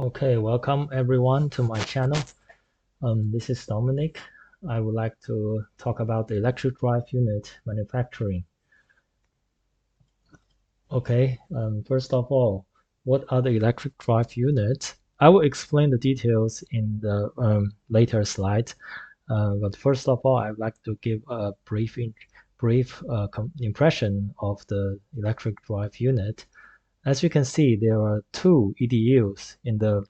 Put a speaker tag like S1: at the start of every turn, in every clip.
S1: Okay, welcome everyone to my channel. This is Dominic. I would like to talk about the electric drive unit manufacturing. Okay, first of all, what are the electric drive units? I will explain the details in the later slide. But first of all, I'd like to give a brief impression of the electric drive unit. As you can see, there are two EDUs in the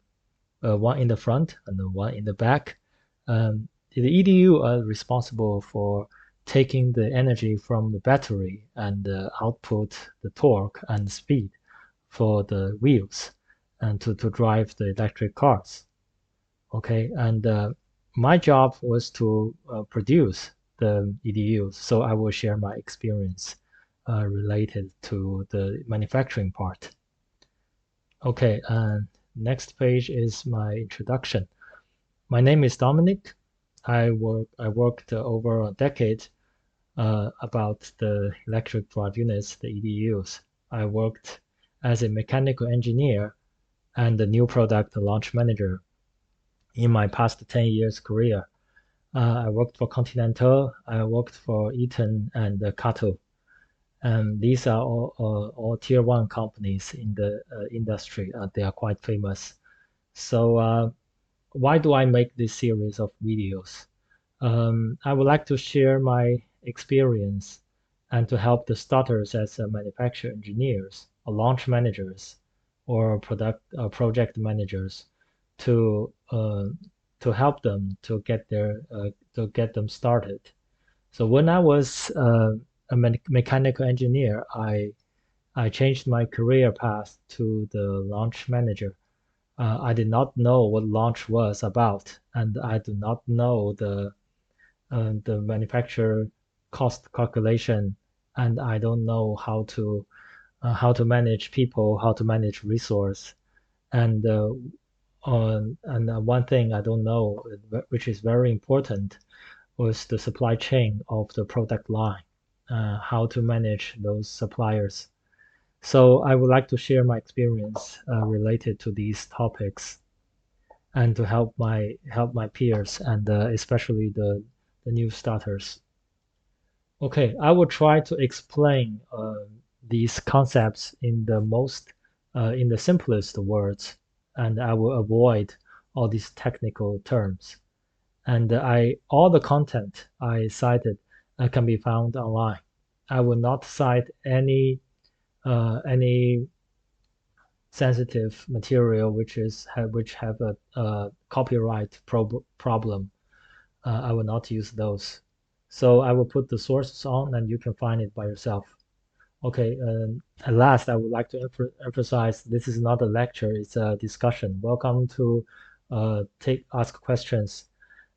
S1: one in the front and the one in the back. The EDU are responsible for taking the energy from the battery and output the torque and speed for the wheels and to drive the electric cars. Okay, and my job was to produce the EDUs, so I will share my experience related to the manufacturing part. Okay, and next page is my introduction. My name is Dominic. I worked over a decade about the electric drive units, the EDUs. I worked as a mechanical engineer and the new product launch manager in my past 10 years career. I worked for Continental, I worked for Eaton and Cato. And these are all tier one companies in the industry. They are quite famous. So why do I make this series of videos? I would like to share my experience and to help the starters as manufacturer engineers or launch managers or project managers to uh, to help them to get them started. So when I was a mechanical engineer, I changed my career path to the launch manager. I did not know what launch was about, and I do not know the manufacturer cost calculation, and I don't know how to manage people, how to manage resource, and one thing I don't know, which is very important, was the supply chain of the product line, how to manage those suppliers. So I would like to share my experience related to these topics and to help my peers and especially the new starters. Okay, I will try to explain these concepts in the simplest words, and I will avoid all these technical terms. And all the content I cited can be found online. I will not cite any sensitive material which have a copyright problem. I will not use those. So I will put the sources on, and you can find it by yourself. Okay, at last, I would like to emphasize this is not a lecture, it's a discussion. Welcome to ask questions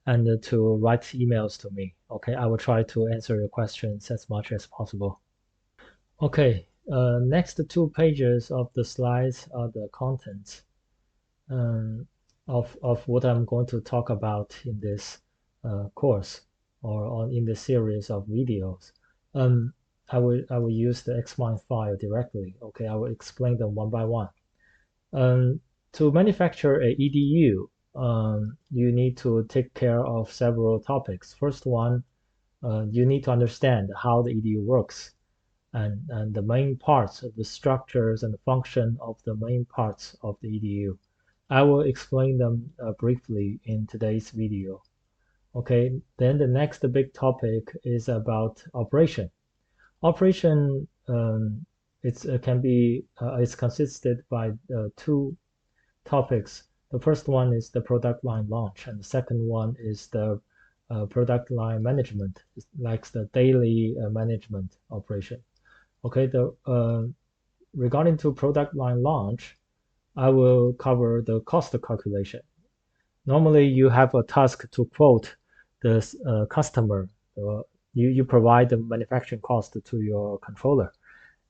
S1: and to write emails to me. Okay, I will try to answer your questions as much as possible. Okay, next two pages of the slides are the contents um, of what I'm going to talk about in this course or in the series of videos. Um, I will use the Xmind file directly. Okay, I will explain them one by one. To manufacture a EDU, you need to take care of several topics. First one, you need to understand how the EDU works and the main parts of the structures and the function of the main parts of the EDU. I will explain them briefly in today's video. Okay, then the next big topic is about operation. Operation it's consisted by two topics. The first one is the product line launch, and the second one is the product line management, it's like the daily management operation. Okay, regarding to product line launch, I will cover the cost calculation. Normally, you have a task to quote the customer. You provide the manufacturing cost to your controller,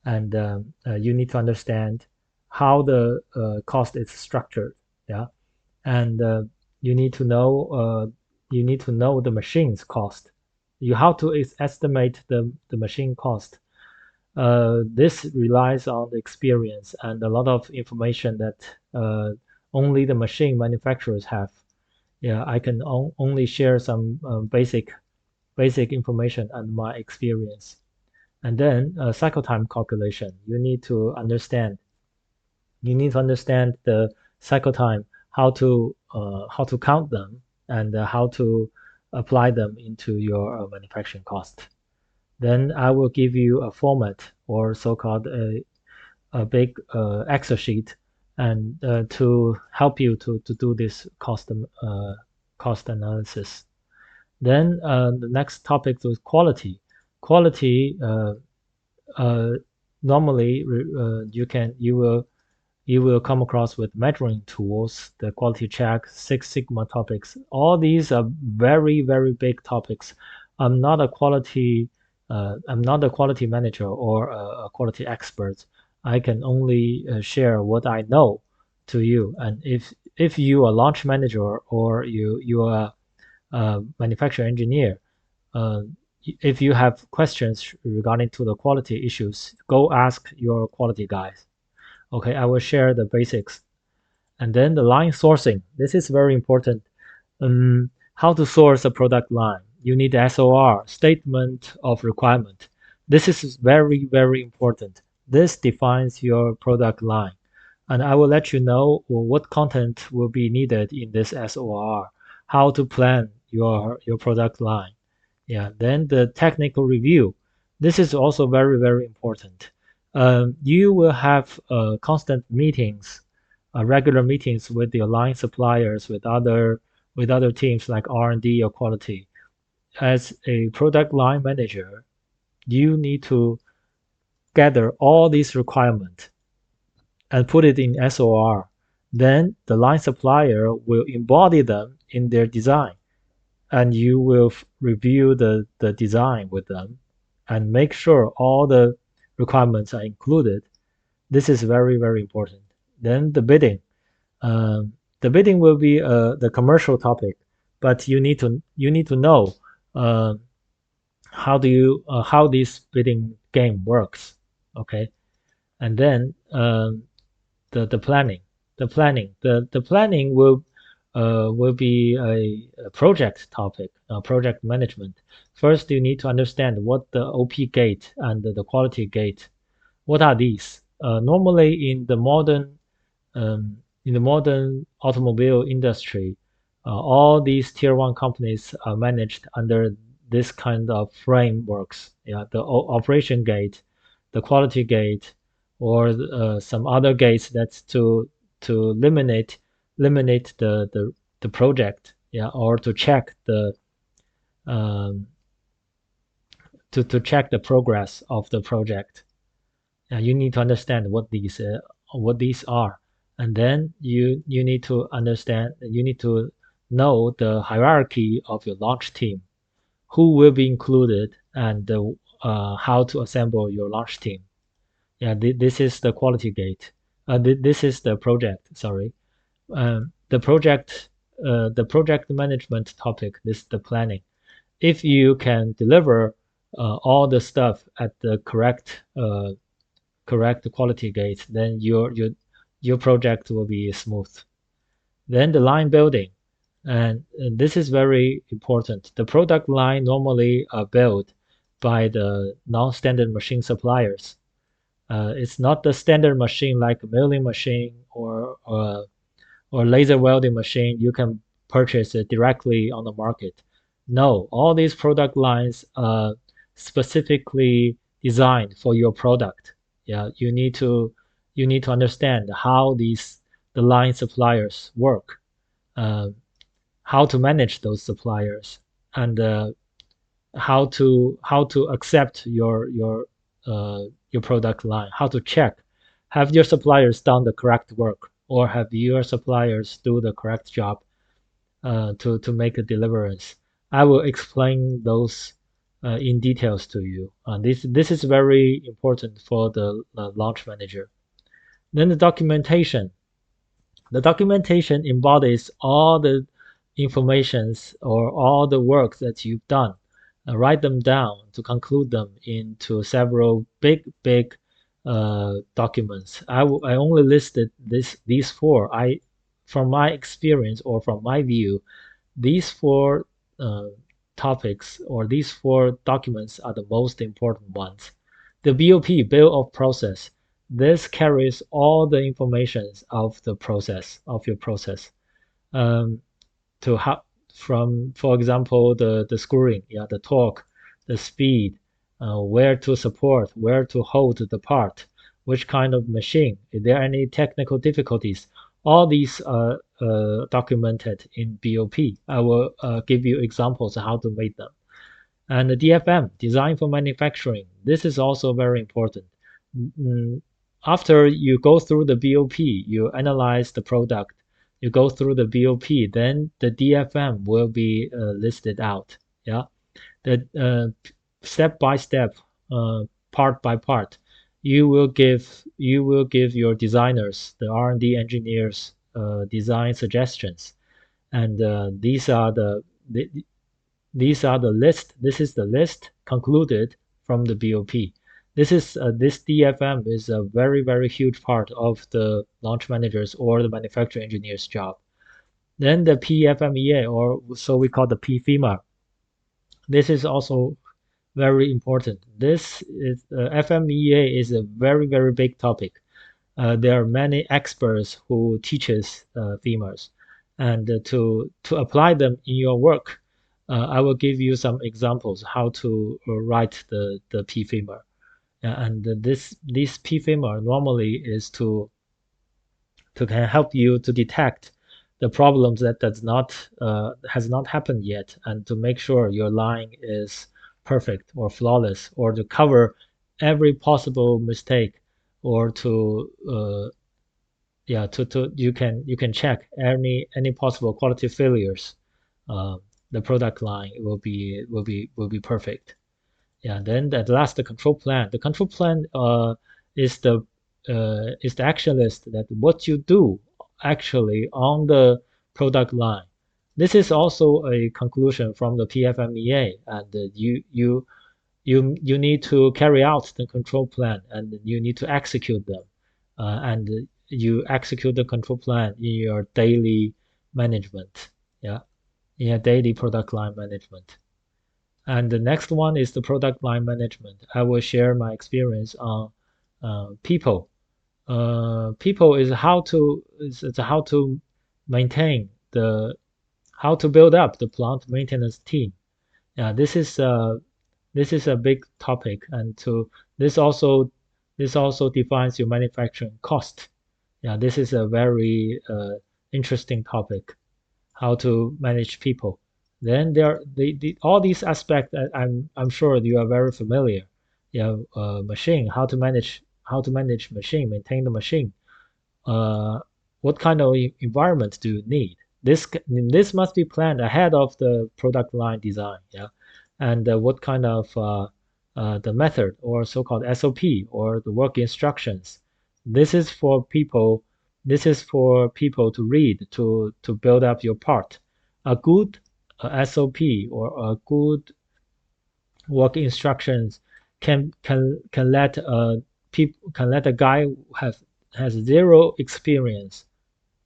S1: and you need to understand how the cost is structured. Yeah, and you need to know the machine's cost. You have to estimate the machine cost. This relies on the experience and a lot of information that only the machine manufacturers have. Yeah, I can only share some basic information and my experience. And then cycle time calculation. You need to understand the cycle time, how to count them, and how to apply them into your manufacturing cost. Then I will give you a format or so-called a big Excel sheet, and to help you to do this cost analysis. Then the next topic is quality. Quality uh, normally you will come across with measuring tools, the quality check, Six Sigma topics. All these are very, very big topics. I'm not a quality manager or a quality expert. I can only share what I know to you. And if you are launch manager or you are a manufacturer engineer, uh, if you have questions regarding to the quality issues, go ask your quality guys. Okay, I will share the basics. And then the line sourcing. This is very important. How to source a product line. You need SOR, statement of requirement. This is very, very important. This defines your product line. And I will let you know what content will be needed in this SOR, how to plan your product line. Yeah, then the technical review. This is also very, very important. You will have constant meetings, regular meetings with your line suppliers, with other teams like R&D or quality. As a product line manager, you need to gather all these requirements and put it in SOR. Then the line supplier will embody them in their design, and you will review the design with them and make sure all the requirements are included. This is very, very important. Then the bidding. The bidding will be the commercial topic, but you need to know uh, how this bidding game works. Okay, and then the planning. The planning will be a project topic, project management. First, you need to understand what the OP gate and the quality gate. What are these? Normally, in the modern automobile industry, all these tier one companies are managed under this kind of frameworks. Yeah, the operation gate, the quality gate, or some other gates that's to eliminate the project. Yeah, or to check the um, to check the progress of the project. You need to understand what these are, and then you need to know the hierarchy of your launch team, who will be included, and how to assemble your launch team. Yeah, this is the quality gate. This is the project. Sorry, the project management topic. This is the planning. If you can deliver all the stuff at the correct quality gate, then your project will be smooth. Then the line building, and this is very important. The product line normally are built by the non-standard machine suppliers. It's not the standard machine like a milling machine or laser welding machine you can purchase it directly on the market. No, all these product lines are specifically designed for your product. Yeah, you need to understand how the line suppliers work, uh, how to manage those suppliers, and how to accept your product line, how to check, have your suppliers done the correct work, or have your suppliers do the correct job to make a deliverance. I will explain those in details to you. This is very important for the launch manager. Then the documentation. The documentation embodies all the informations or all the work that you've done. Write them down to conclude them into several big documents. I only listed these four. from my experience or from my view, these four uh, topics or these four documents are the most important ones. The BOP, Bill of Process, this carries all the information of the process, of your process. Um, to how from, for example, the screwing, yeah, the torque, the speed, where to support, where to hold the part, which kind of machine, is there any technical difficulties? All these are documented in BOP. I will give you examples of how to make them. And the DFM, Design for Manufacturing, this is also very important. Mm, After you go through the BOP, you analyze the product, you go through the BOP, then the DFM will be listed out. Yeah, the step by step, part by part, you will give your designers, the R&D engineers, design suggestions, and the these are the list. This is the list concluded from the BOP. This DFM is a very huge part of the launch manager's or the manufacturing engineer's job. Then the PFMEA, or so we call the PFEMA. This is also very important. This is FMEA is a very big topic. There are many experts who teaches FEMAs, and to apply them in your work, I will give you some examples how to write the PFEMA. And this PFEMA normally is to can help you to detect the problems that does not has not happened yet, and to make sure your line is perfect or flawless, or to cover every possible mistake, or to yeah to you can check any possible quality failures. uh, the product line will be perfect. Yeah, then at last, the control plan. The control plan is the action list, that what you do actually on the product line. This is also a conclusion from the PFMEA, and you need to carry out the control plan, and you need to execute them, and you execute the control plan in your daily management. Yeah, in your daily product line management. And the next one is the product line management. I will share my experience on people. People is how to maintain the how to build up the plant maintenance team. Yeah, this is a big topic, and to this also defines your manufacturing cost. Yeah, this is a very interesting topic, how to manage people. Then there are all these aspects. I'm sure you are very familiar. Yeah, machine, how to manage machine, maintain the machine. uh, what kind of environment do you need? This must be planned ahead of the product line design. Yeah, and what kind of the method, or so-called SOP, or the work instructions. This is for people. This is for people to read, to build up your part. A good SOP, or a good work instructions can let a guy who has zero experience,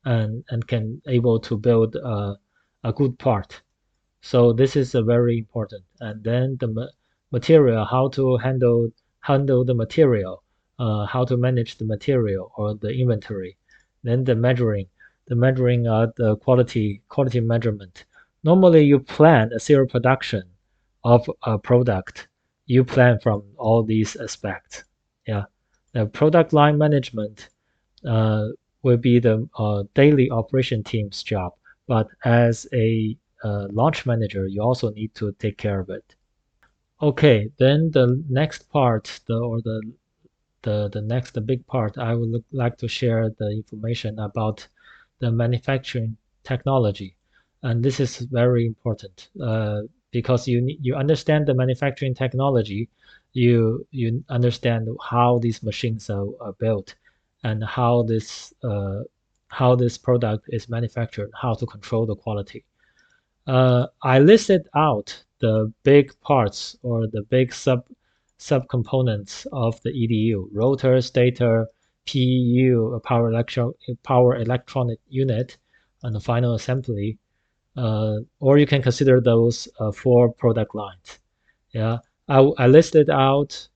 S1: and can able to build a good part. So this is a very important. And then the material, how to handle the material, how to manage the material or the inventory. Then the measuring the quality measurement. Normally, you plan a serial production of a product. You plan from all these aspects. Yeah, the product line management uh, will be the daily operation team's job. But as a launch manager, you also need to take care of it. Okay, then the next part, the next big part, I would like to share the information about the manufacturing technology, and this is very important because you understand the manufacturing technology, you understand how these machines are built, and how this product is manufactured, how to control the quality. I listed out the big parts, or the big subcomponents of the EDU: rotor, stator, PEU, power electronic unit, and the final assembly, or you can consider those four product lines. Yeah, I listed out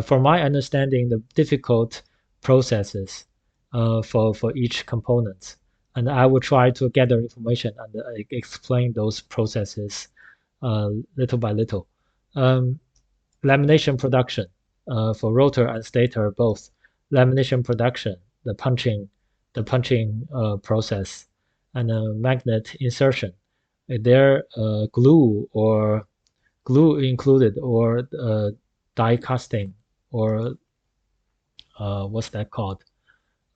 S1: from my understanding, the difficult processes for each component. And I will try to gather information and explain those processes little by little. Um, Lamination production for rotor and stator both. Lamination production, the punching process, and magnet insertion. There glue included, or die casting, or what's that called?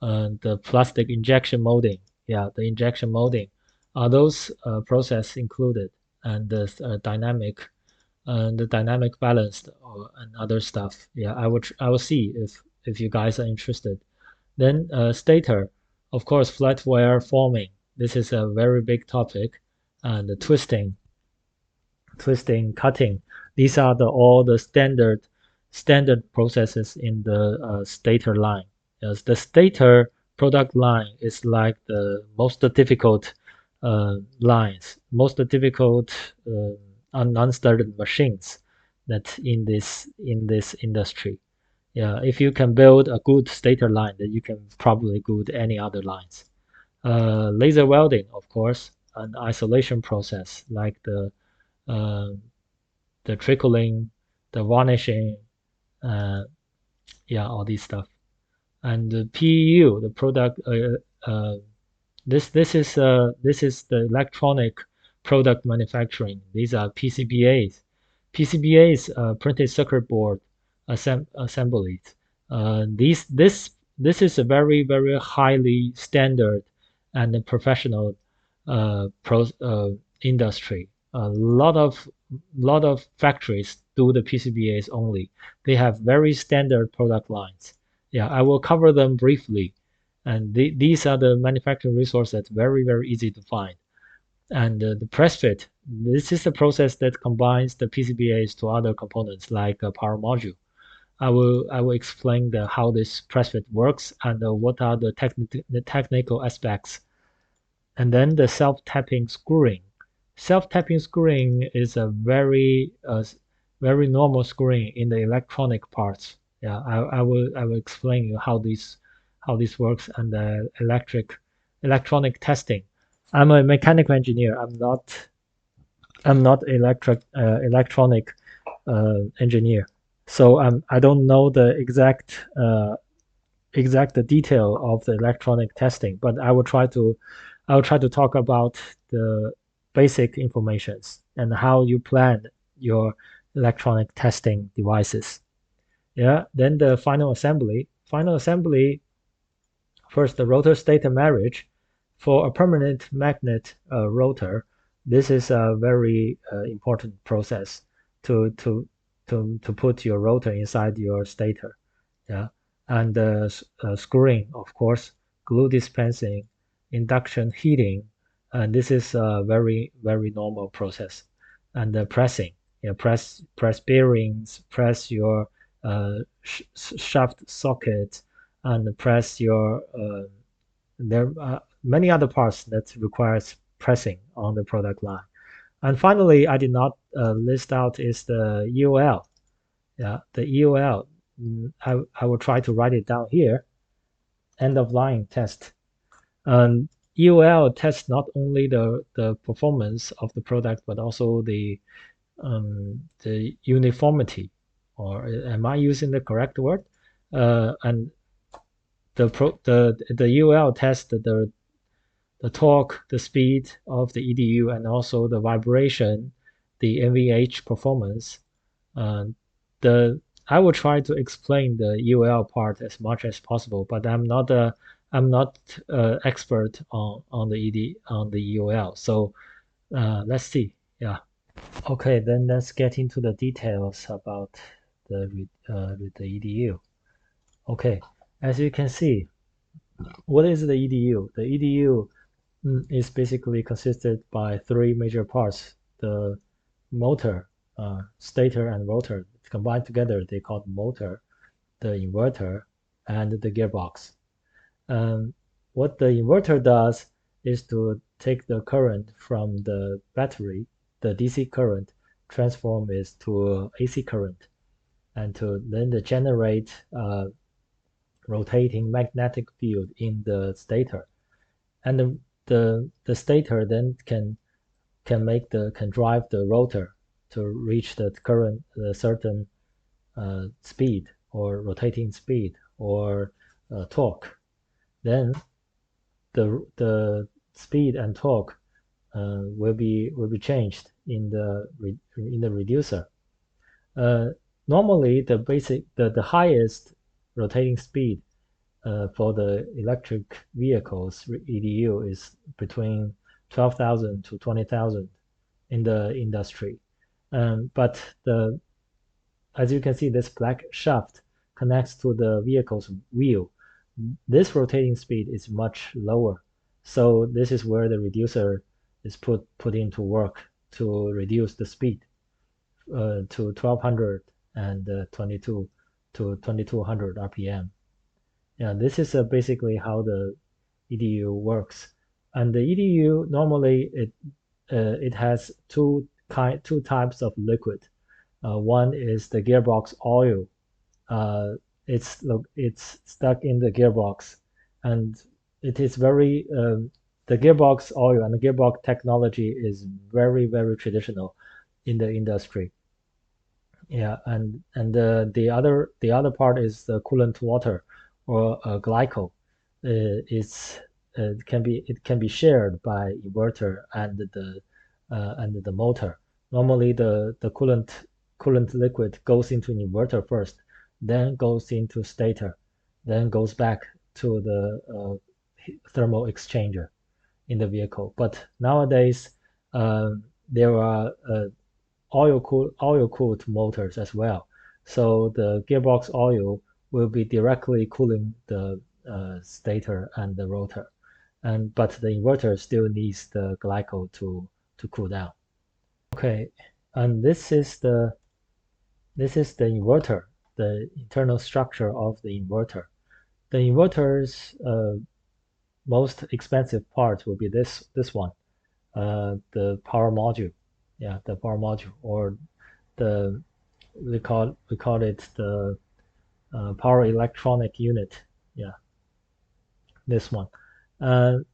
S1: The plastic injection molding. Yeah, the injection molding. Are those process included? And the dynamic balance, and other stuff. Yeah, I will see if you guys are interested. Then stator, of course, flat wire forming. This is a very big topic, and the twisting, cutting. These are all the standard processes in the stator line. Yes, the stator product line is like the most difficult most difficult non-standard machines that in this industry. Yeah, if you can build a good stator line, then you can probably build any other lines. Laser welding, of course, an isolation process like uh, the trickling, the varnishing, uh, yeah, all these stuff. And the PEU, the product, this is the electronic product manufacturing. These are PCBAs. PCBAs, printed circuit board assemblies. This is a very highly standard and professional industry. A lot of factories do the PCBAs only. They have very standard product lines. Yeah, I will cover them briefly. And these are the manufacturing resources that's very easy to find. And the press fit, this is the process that combines the PCBAs to other components like a power module. I will explain how this press fit works, and what are the technical aspects. And then the self-tapping screwing. Self-tapping screwing is a very normal screwing in the electronic parts. Yeah, I will explain you how this works, and the electronic testing. I'm a mechanical engineer. I'm not electronic engineer. So I don't know the exact detail of the electronic testing, but I will try to talk about the basic informations and how you plan your electronic testing devices. Yeah, then the final assembly. Final assembly, first, the rotor stator marriage. For a permanent magnet rotor, this is a very important process to to to put your rotor inside your stator. Yeah, and screwing, of course, glue dispensing, induction heating, and this is a very normal process. And pressing, yeah, press bearings, press your shaft socket, and press your there are many other parts that requires pressing on the product line. And finally, I did not list out is the EOL. Yeah, the EOL. I will try to write it down here. End of line test. And EOL tests not only the performance of the product, but also the uniformity. Or am I using the correct word? And the EOL test the torque, the speed of the EDU, and also the vibration, the NVH performance. Uh, the I will try to explain the UL part as much as possible, but I'm not expert on the UL. So let's see. Yeah. Okay, then let's get into the details about the EDU. Okay, as you can see, what is the EDU? The EDU is basically consisted by three major parts: the motor, stator, and rotor. Combined together, they call motor, the inverter, and the gearbox. Um, what the inverter does is to take the current from the battery, the DC current, transform it to AC current, and to then generate rotating magnetic field in the stator. And the stator then can drive the rotor to reach the current certain speed or rotating speed or torque. Then the speed and torque will be changed in the reducer. Uh, Normally, the highest rotating speed for the electric vehicles EDU is between 12,000 to 20,000 in the industry. But as you can see, this black shaft connects to the vehicle's wheel. This rotating speed is much lower. So this is where the reducer is put into work to reduce the speed to 1200 and 22 to 2200 RPM. Yeah, this is basically how the EDU works. And the EDU normally it has two types of liquid. One is the gearbox oil. Uh, it's stuck in the gearbox, and it is the gearbox oil and the gearbox technology is very traditional in the industry. Yeah, and the other part is the coolant water or glycol. It can be shared by inverter and the motor. Normally, the coolant liquid goes into inverter first, then goes into stator, then goes back to the thermal exchanger in the vehicle. But nowadays, there are oil-cooled motors as well. So the gearbox oil will be directly cooling the stator and the rotor, but the inverter still needs the glycol to cool down. Okay, and this is the inverter, the internal structure of the inverter. The inverter's most expensive part will be this one, the power module. Yeah, the power module, or the we call it the power electronic unit. Yeah, this one.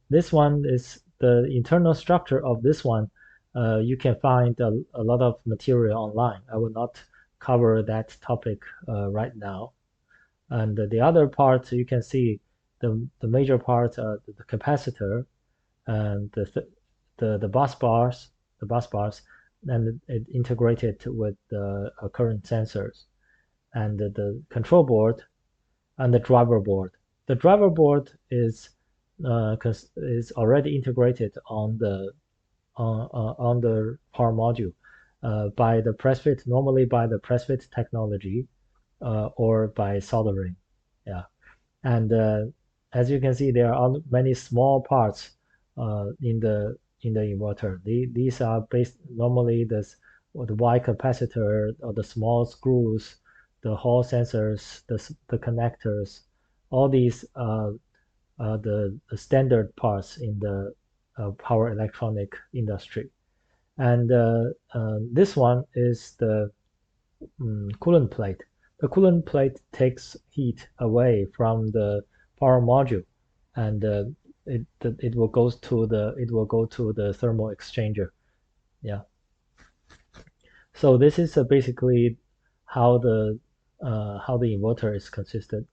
S1: This one is the internal structure of this one. You can find a lot of material online. I will not cover that topic right now. And the other part you can see the major part, the capacitor and the bus bars, and it integrated with the current sensors and the control board and the driver board. The driver board is already integrated on the power module by the press fit, normally by the press fit technology or by soldering. Yeah, and as you can see, there are many small parts in the inverter. These are based normally the Y capacitor or the small screws, the hall sensors, the connectors. All these are the standard parts in the power electronic industry. And this one is the coolant plate. The coolant plate takes heat away from the power module, and it will go to the thermal exchanger. Yeah. So this is basically how the inverter is consisted.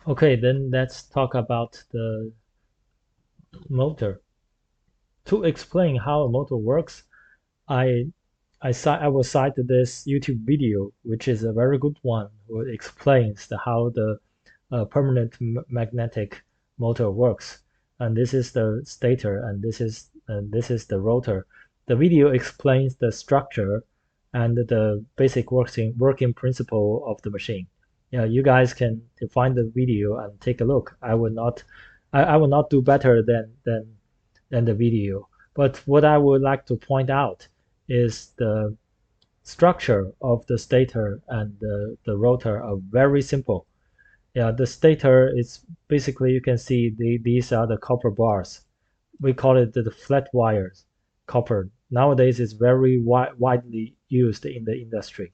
S1: Okay, then let's talk about the motor. To explain how a motor works, I I will cite this YouTube video, which is a very good one, which explains how the permanent magnetic motor works. And this is the stator, and this is the rotor. The video explains the structure and the basic working principle of the machine. Yeah, you guys can find the video and take a look. I will not do better than the video. But what I would like to point out is the structure of the stator and the rotor are very simple. Yeah, the stator is basically, you can see these are the copper bars. We call it the flat wires, copper. Nowadays, it's very widely used in the industry.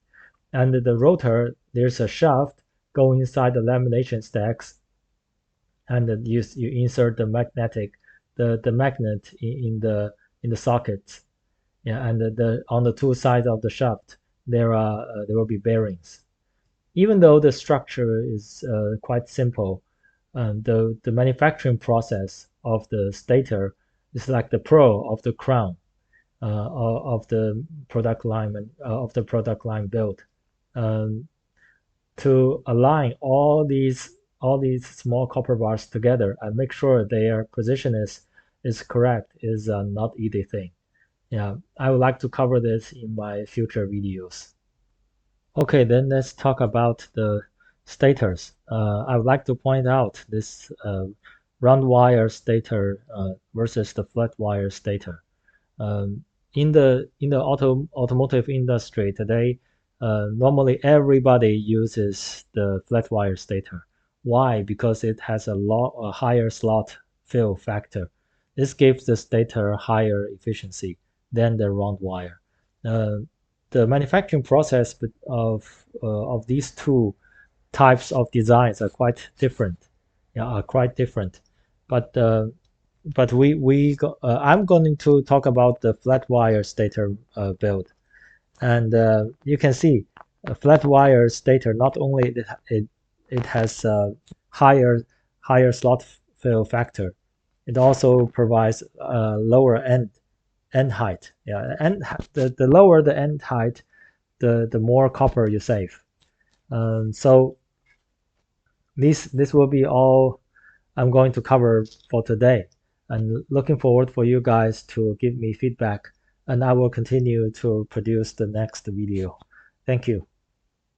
S1: And the rotor, there's a shaft going inside the lamination stacks, and then you insert the magnet in the socket. Yeah, and on the two sides of the shaft there will be bearings. Even though the structure is quite simple, the manufacturing process of the stator is like the pearl of the crown of the product line build. Um, to align all these small copper bars together and make sure their position is correct is not easy thing. Yeah, I would like to cover this in my future videos. Okay, then let's talk about the stators. I would like to point out this round wire stator versus the flat wire stator. Um, in the automotive industry today, normally everybody uses the flat wire stator. Why? Because it has a higher slot fill factor. This gives the stator higher efficiency than the round wire. Uh, the manufacturing process of these two types of designs are quite different. Yeah, are quite different. But I'm going to talk about the flat wire stator build, and you can see a flat wire stator. Not only it has higher slot fill factor, it also provides lower end height. Yeah, and the lower the end height, the more copper you save. So this will be all I'm going to cover for today, and looking forward for you guys to give me feedback, and I will continue to produce the next video. Thank you.